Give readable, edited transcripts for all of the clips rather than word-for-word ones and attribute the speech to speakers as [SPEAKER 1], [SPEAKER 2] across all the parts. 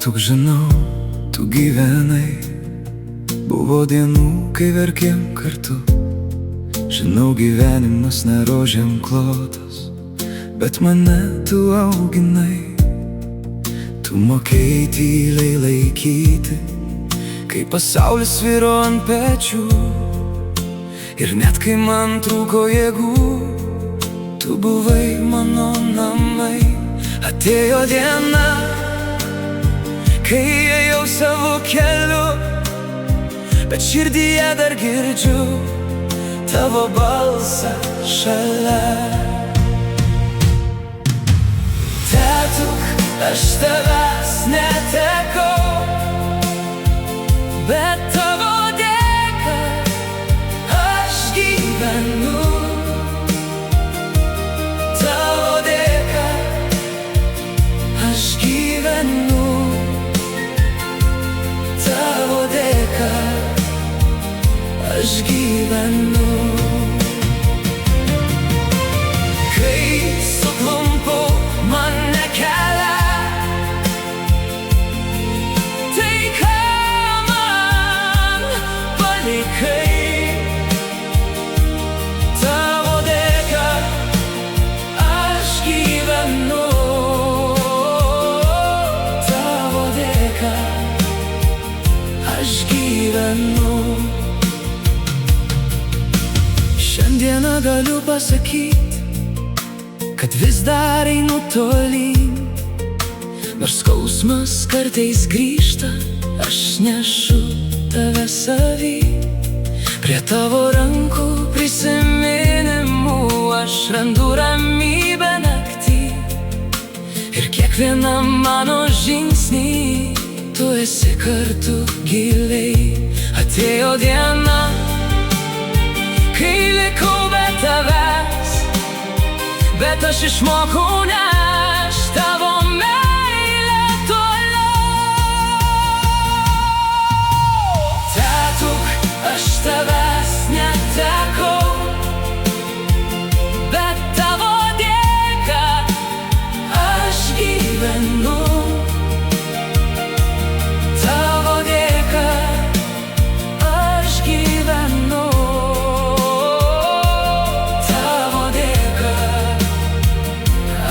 [SPEAKER 1] Tėtuk, žinau, tu gyvenai. Buvo dienų, kai verkėm kartu. Žinau, gyvenimas ne rožėm klotas, bet mane tu auginai. Tu mokėjai tyliai laikyti, kai pasaulis sviro ant pečių. Ir net kai man trūko jėgų, tu buvai mano namai. Atėjo diena, kai ėjau savo keliu, bet širdyje dar girdžiu tavo balsą šalia. Tėtuk, aš tavęs netekau, bet tavo dėka aš gyvenu. Tavo dėka aš gyvenu. Tavo dėka aš gyvenu. Kai suklumpu, man nekelia, tai ką man palikai. Tavo dėka aš gyvenu. Tavo dėka aš gyvenu. Šiandieną galiu pasakyti, kad vis dar einu tolyn. Nors skausmas kartais grįžta, aš nešu tave savy. Prie tavo rankų prisiminimų aš randu ramybę naktį. Ir kiekvienam mano žingsnį tu esi kartu giliai. Atėjo diena, kai likau be tavęs, bet aš išmokau nešt tavo meilę toliau. Tėtuk, aš tavęs netekau, bet tavo dėka aš gyvenu. Tavo dėka aš gyvenu. Tavo dėka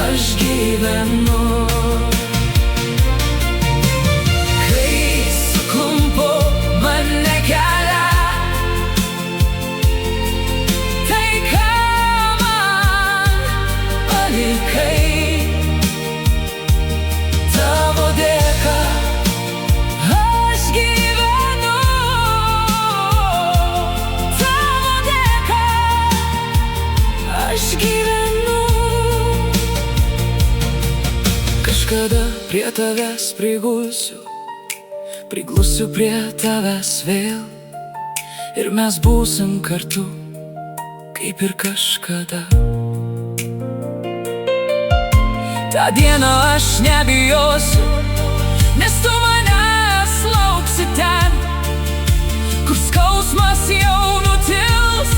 [SPEAKER 1] aš gyvenu. Kai suklumpu, man nekelia, tai ką man palikai. Tavo dėka aš gyvenu. Tavo dėka aš gyvenu. Kažkada prie tavęs prigulsiu, priglusiu prie tavęs vėl. Ir mes būsim kartu, kaip ir kažkada. Ta diena aš nebijosiu, nes tu manęs lauksi ten, kur skausmas jau nutils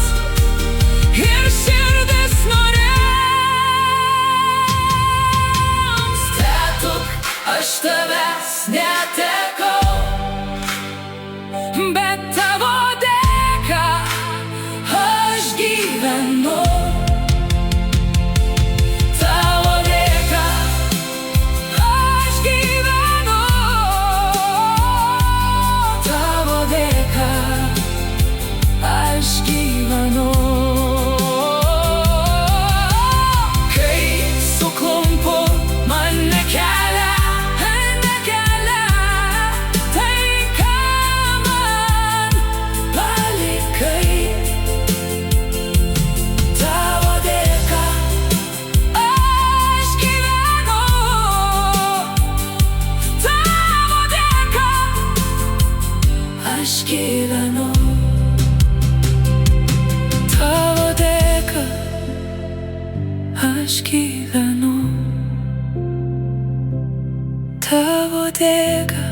[SPEAKER 1] ir širdis nurems. Tėtuk, aš tavęs netekau, bet tavo dėka aš gyvenu. Tavo dėka aš gyvenu. Tavo dėka aš gyvenu. Kai suklumpu, man nekelia, tai ką man palikai. Tavo dėka aš gyvenu. Tavo dėka aš gyvenu. Tavo dėka aš gyvenu. Tavo dėka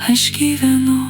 [SPEAKER 1] aš gyvenu.